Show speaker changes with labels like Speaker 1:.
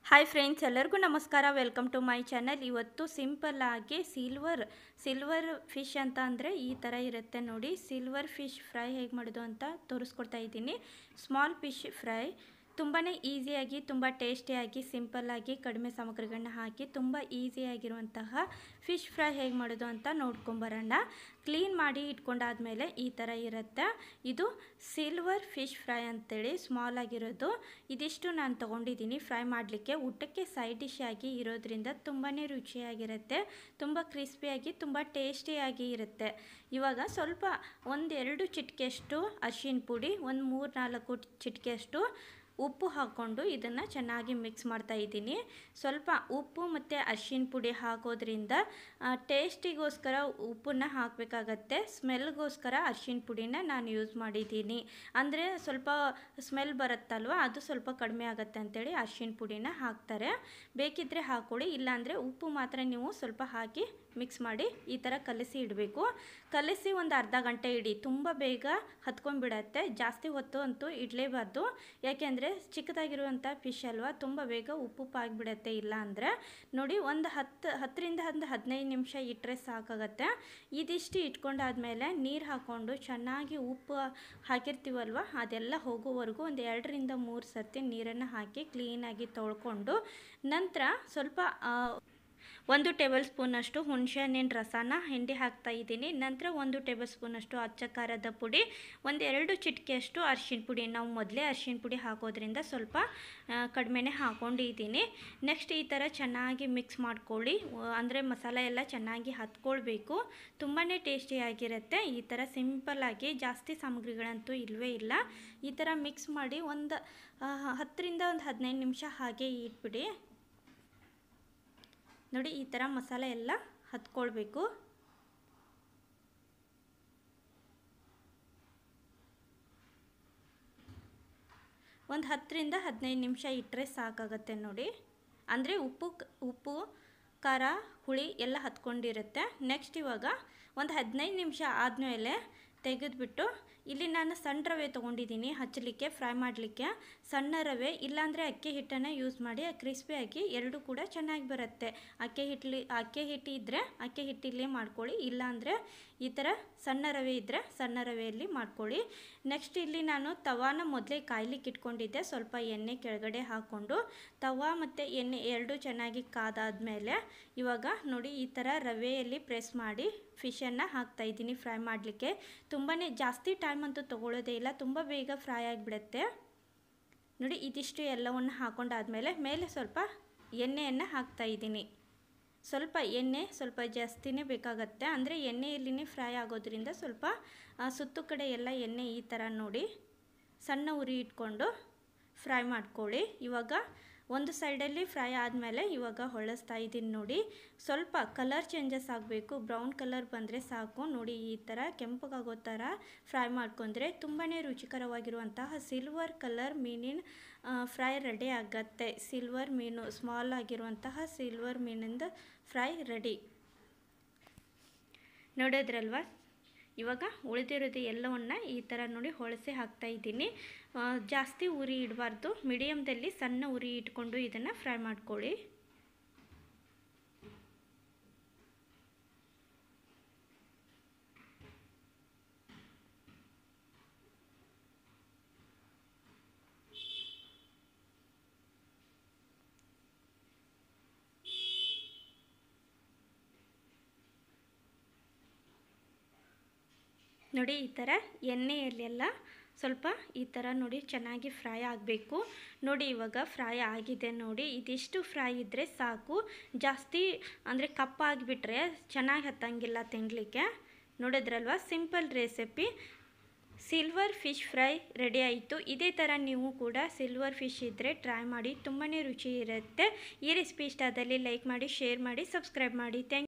Speaker 1: Hi friends, ಎಲ್ಲರಿಗೂ ನಮಸ್ಕಾರ. Welcome to my channel. ಇವತ್ತು ಸಿಂಪಲ್ ಆಗಿ ಸಿಲ್ವರ್ ಫಿಶ್ ಅಂತ ಅಂದರೆ ಈ ಥರ ಇರುತ್ತೆ ನೋಡಿ. ಸಿಲ್ವರ್ ಫಿಶ್ ಫ್ರೈ ಹೇಗೆ ಮಾಡೋದು ಅಂತ ತೋರಿಸ್ಕೊಡ್ತಾ ಇದ್ದೀನಿ. ಸ್ಮಾಲ್ ಫಿಶ್ ಫ್ರೈ ತುಂಬಾ ಈಸಿಯಾಗಿ, ತುಂಬ ಟೇಸ್ಟಿಯಾಗಿ, ಸಿಂಪಲ್ಲಾಗಿ, ಕಡಿಮೆ ಸಾಮಗ್ರಿಗಳನ್ನ ಹಾಕಿ ತುಂಬ ಈಸಿಯಾಗಿರುವಂತಹ ಫಿಶ್ ಫ್ರೈ ಹೇಗೆ ಮಾಡೋದು ಅಂತ ನೋಡ್ಕೊಂಬರೋಣ. ಕ್ಲೀನ್ ಮಾಡಿ ಇಟ್ಕೊಂಡಾದ್ಮೇಲೆ ಈ ಥರ ಇರುತ್ತೆ. ಇದು ಸಿಲ್ವರ್ ಫಿಶ್ ಫ್ರೈ ಅಂತೇಳಿ ಸ್ಮಾಲ್ ಆಗಿರೋದು. ಇದಿಷ್ಟು ನಾನು ತೊಗೊಂಡಿದ್ದೀನಿ ಫ್ರೈ ಮಾಡಲಿಕ್ಕೆ. ಊಟಕ್ಕೆ ಸೈಡ್ ಡಿಶ್ ಆಗಿ ಇರೋದ್ರಿಂದ ತುಂಬಾ ರುಚಿಯಾಗಿರುತ್ತೆ, ತುಂಬ ಕ್ರಿಸ್ಪಿಯಾಗಿ, ತುಂಬ ಟೇಸ್ಟಿಯಾಗಿ ಇರುತ್ತೆ. ಇವಾಗ ಸ್ವಲ್ಪ 1-2 ಚಿಟಿಕೆಯಷ್ಟು ಅರಿಶಿನ ಪುಡಿ, 3-4 ಚಿಟಿಕೆಯಷ್ಟು ಉಪ್ಪು ಹಾಕ್ಕೊಂಡು ಇದನ್ನು ಚೆನ್ನಾಗಿ ಮಿಕ್ಸ್ ಮಾಡ್ತಾ ಇದ್ದೀನಿ. ಸ್ವಲ್ಪ ಉಪ್ಪು ಮತ್ತು ಅರಿಶಿನ ಪುಡಿ ಹಾಕೋದ್ರಿಂದ ಟೇಸ್ಟಿಗೋಸ್ಕರ ಉಪ್ಪನ್ನು ಹಾಕಬೇಕಾಗತ್ತೆ. ಸ್ಮೆಲ್ಗೋಸ್ಕರ ಅರಿಶಿನ ಪುಡಿನ ನಾನು ಯೂಸ್ ಮಾಡಿದ್ದೀನಿ. ಅಂದರೆ ಸ್ವಲ್ಪ ಸ್ಮೆಲ್ ಬರುತ್ತಲ್ವ, ಅದು ಸ್ವಲ್ಪ ಕಡಿಮೆ ಆಗುತ್ತೆ ಅಂತೇಳಿ ಅರಿಶಿನ ಪುಡಿನ ಹಾಕ್ತಾರೆ. ಬೇಕಿದ್ದರೆ ಹಾಕ್ಕೊಳ್ಳಿ, ಇಲ್ಲಾಂದರೆ ಉಪ್ಪು ಮಾತ್ರ ನೀವು ಸ್ವಲ್ಪ ಹಾಕಿ ಮಿಕ್ಸ್ ಮಾಡಿ ಈ ಥರ ಕಲಸಿ ಇಡಬೇಕು. ಕಲಸಿ ಒಂದು ಅರ್ಧ ಗಂಟೆ ಇಡಿ, ತುಂಬ ಬೇಗ ಹತ್ಕೊಂಡ್ಬಿಡತ್ತೆ. ಜಾಸ್ತಿ ಹೊತ್ತು ಅಂತೂ ಇಡಲೇಬಾರ್ದು, ಯಾಕೆಂದರೆ ಚಿಕ್ಕದಾಗಿರುವಂಥ ಫಿಶ್ ಅಲ್ವಾ, ತುಂಬ ಬೇಗ ಉಪ್ಪು ಆಗಿಬಿಡತ್ತೆ. ಇಲ್ಲ ಅಂದರೆ ನೋಡಿ, ಒಂದು 10-15 ನಿಮಿಷ ಇಟ್ಟರೆ ಸಾಕಾಗತ್ತೆ. ಇದಿಷ್ಟು ಇಟ್ಕೊಂಡಾದ್ಮೇಲೆ ನೀರು ಹಾಕ್ಕೊಂಡು ಚೆನ್ನಾಗಿ ಉಪ್ಪು ಹಾಕಿರ್ತೀವಲ್ವ, ಅದೆಲ್ಲ ಹೋಗೋವರೆಗೂ ಒಂದು 2-3 ಸರ್ತಿ ನೀರನ್ನು ಹಾಕಿ ಕ್ಲೀನಾಗಿ ತೊಳ್ಕೊಂಡು, ನಂತರ ಸ್ವಲ್ಪ 1 ಟೇಬಲ್ ಸ್ಪೂನಷ್ಟು ಹುಣಸೆಹಣ್ಣಿನ ರಸನ ಹಿಂಡಿ ಹಾಕ್ತಾ ಇದ್ದೀನಿ. ನಂತರ 1 ಟೇಬಲ್ ಸ್ಪೂನಷ್ಟು ಅಚ್ಚ ಖಾರದ ಪುಡಿ, 1-2 ಚಿಟಿಕೆಯಷ್ಟು ಅರಿಶಿನ ಪುಡಿ. ನಾವು ಮೊದಲೇ ಅರಿಶಿನ ಪುಡಿ ಹಾಕೋದ್ರಿಂದ ಸ್ವಲ್ಪ ಕಡಿಮೆನೇ ಹಾಕ್ಕೊಂಡಿದ್ದೀನಿ. ನೆಕ್ಸ್ಟ್ ಈ ಥರ ಚೆನ್ನಾಗಿ ಮಿಕ್ಸ್ ಮಾಡ್ಕೊಳ್ಳಿ, ಅಂದರೆ ಮಸಾಲೆ ಎಲ್ಲ ಚೆನ್ನಾಗಿ ಹತ್ಕೊಳ್ಬೇಕು. ತುಂಬಾ ಟೇಸ್ಟಿಯಾಗಿರುತ್ತೆ. ಈ ಥರ ಸಿಂಪಲ್ಲಾಗಿ, ಜಾಸ್ತಿ ಸಾಮಗ್ರಿಗಳಂತೂ ಇಲ್ಲವೇ ಇಲ್ಲ. ಈ ಥರ ಮಿಕ್ಸ್ ಮಾಡಿ ಒಂದು 10-15 ನಿಮಿಷ ಹಾಗೆ ಇಟ್ಬಿಡಿ. ನೋಡಿ, ಈ ಥರ ಮಸಾಲೆ ಎಲ್ಲ ಹತ್ಕೊಳ್ಬೇಕು. ಒಂದು 10-15 ನಿಮಿಷ ಇಟ್ಟರೆ ಸಾಕಾಗತ್ತೆ ನೋಡಿ. ಅಂದರೆ ಉಪ್ಪು ಖಾರ ಹುಳಿ ಎಲ್ಲ ಹತ್ಕೊಂಡಿರುತ್ತೆ. ನೆಕ್ಸ್ಟ್ ಇವಾಗ ಒಂದು 15 ನಿಮಿಷ ಆದಮೇಲೆ ತೆಗೆದುಬಿಟ್ಟು, ಇಲ್ಲಿ ನಾನು ಸಣ್ಣ ರವೆ ತೊಗೊಂಡಿದ್ದೀನಿ ಹಚ್ಚಲಿಕ್ಕೆ, ಫ್ರೈ ಮಾಡಲಿಕ್ಕೆ. ಸಣ್ಣ ರವೆ ಇಲ್ಲಾಂದರೆ ಅಕ್ಕಿ ಹಿಟ್ಟನ್ನು ಯೂಸ್ ಮಾಡಿ, ಕ್ರಿಸ್ಪಿಯಾಗಿ ಎರಡೂ ಕೂಡ ಚೆನ್ನಾಗಿ ಬರುತ್ತೆ. ಅಕ್ಕಿ ಹಿಟ್ಟು ಇದ್ದರೆ ಅಕ್ಕಿ ಹಿಟ್ಟಲ್ಲಿ ಮಾಡ್ಕೊಳ್ಳಿ, ಇಲ್ಲಾಂದರೆ ಈ ಥರ ಸಣ್ಣ ರವೆ ಇದ್ದರೆ ಸಣ್ಣ ರವೆಯಲ್ಲಿ ಮಾಡ್ಕೊಳ್ಳಿ. ನೆಕ್ಸ್ಟ್ ಇಲ್ಲಿ ನಾನು ತವಾನ ಮೊದಲೇ ಕಾಯ್ಲಿಕ್ಕೆ ಇಟ್ಕೊಂಡಿದ್ದೆ. ಸ್ವಲ್ಪ ಎಣ್ಣೆ ಕೆಳಗಡೆ ಹಾಕ್ಕೊಂಡು ತವಾ ಮತ್ತು ಎಣ್ಣೆ ಎರಡೂ ಚೆನ್ನಾಗಿ ಕಾದಾದ್ಮೇಲೆ ಇವಾಗ ನೋಡಿ, ಈ ಥರ ರವೆಯಲ್ಲಿ ಪ್ರೆಸ್ ಮಾಡಿ ಫಿಶನ್ನು ಹಾಕ್ತಾಯಿದ್ದೀನಿ ಫ್ರೈ ಮಾಡಲಿಕ್ಕೆ. ತುಂಬಾ ಜಾಸ್ತಿ ಟೈಮ್ ಅಂತೂ ತೊಗೊಳ್ಳೋದೇ ಇಲ್ಲ, ತುಂಬ ಬೇಗ ಫ್ರೈ ಆಗಿಬಿಡುತ್ತೆ. ನೋಡಿ, ಇದಿಷ್ಟು ಎಲ್ಲವನ್ನು ಹಾಕೊಂಡಾದ್ಮೇಲೆ ಮೇಲೆ ಸ್ವಲ್ಪ ಎಣ್ಣೆಯನ್ನು ಹಾಕ್ತಾಯಿದ್ದೀನಿ. ಸ್ವಲ್ಪ ಎಣ್ಣೆ ಸ್ವಲ್ಪ ಜಾಸ್ತಿನೇ ಬೇಕಾಗತ್ತೆ, ಅಂದರೆ ಎಣ್ಣೆಯಲ್ಲಿನೇ ಫ್ರೈ ಆಗೋದ್ರಿಂದ ಸ್ವಲ್ಪ ಸುತ್ತು ಕಡೆ ಎಲ್ಲ ಎಣ್ಣೆ ಈ ಥರ ನೋಡಿ ಸಣ್ಣ ಉರಿ ಇಟ್ಕೊಂಡು ಫ್ರೈ ಮಾಡ್ಕೊಳ್ಳಿ. ಇವಾಗ ಒಂದು ಸೈಡಲ್ಲಿ ಫ್ರೈ ಆದಮೇಲೆ ಇವಾಗ ಹೊಳಿಸ್ತಾ ಇದ್ದೀನಿ ನೋಡಿ. ಸ್ವಲ್ಪ ಕಲರ್ ಚೇಂಜಸ್ ಆಗಬೇಕು, ಬ್ರೌನ್ ಕಲರ್ ಬಂದರೆ ಸಾಕು. ನೋಡಿ, ಈ ಥರ ಕೆಂಪಗಾಗೋ ಥರ ಫ್ರೈ ಮಾಡ್ಕೊಂಡ್ರೆ ತುಂಬಾ ರುಚಿಕರವಾಗಿರುವಂತಹ ಸಿಲ್ವರ್ ಕಲರ್ ಮೀನಿನ ಫ್ರೈ ರೆಡಿ ಆಗತ್ತೆ. ಸಿಲ್ವರ್ ಮೀನು, ಸ್ಮಾಲ್ ಆಗಿರುವಂತಹ ಸಿಲ್ವರ್ ಮೀನಿಂದ ಫ್ರೈ ರೆಡಿ. ನೋಡಿದ್ರಲ್ವ, ಇವಾಗ ಉಳಿದಿರೋದು ಎಲ್ಲವನ್ನು ಈ ಥರ ನೋಡಿ ಹೊಳಸಿ ಹಾಕ್ತಾಯಿದ್ದೀನಿ. ಜಾಸ್ತಿ ಉರಿ ಇಡಬಾರ್ದು, ಮೀಡಿಯಮ್ದಲ್ಲಿ ಸಣ್ಣ ಉರಿ ಇಟ್ಕೊಂಡು ಇದನ್ನು ಫ್ರೈ ಮಾಡ್ಕೊಳ್ಳಿ. ನೋಡಿ, ಈ ಥರ ಎಣ್ಣೆಯಲ್ಲೆಲ್ಲ ಸ್ವಲ್ಪ ಈ ಥರ ನೋಡಿ ಚೆನ್ನಾಗಿ ಫ್ರೈ ಆಗಬೇಕು. ನೋಡಿ, ಇವಾಗ ಫ್ರೈ ಆಗಿದೆ ನೋಡಿ. ಇದಿಷ್ಟು ಫ್ರೈ ಇದ್ದರೆ ಸಾಕು, ಜಾಸ್ತಿ ಅಂದರೆ ಕಪ್ಪಾಗಿಬಿಟ್ರೆ ಚೆನ್ನಾಗಿ ಹತ್ತಂಗಿಲ್ಲ ತಿನ್ನಲಿಕ್ಕೆ. ನೋಡಿದ್ರಲ್ವ, simple recipe silver fish fry ready ಆಯಿತು. ಇದೇ ಥರ ನೀವು ಕೂಡ ಸಿಲ್ವರ್ ಫಿಶ್ ಇದ್ದರೆ ಟ್ರೈ ಮಾಡಿ, ತುಂಬಾ ರುಚಿ ಇರುತ್ತೆ. ಈ ರೆಸಿಪಿ ಇಷ್ಟ ಆದಲ್ಲಿ ಲೈಕ್ ಮಾಡಿ, ಶೇರ್ ಮಾಡಿ, ಸಬ್ಸ್ಕ್ರೈಬ್ ಮಾಡಿ. Thank you.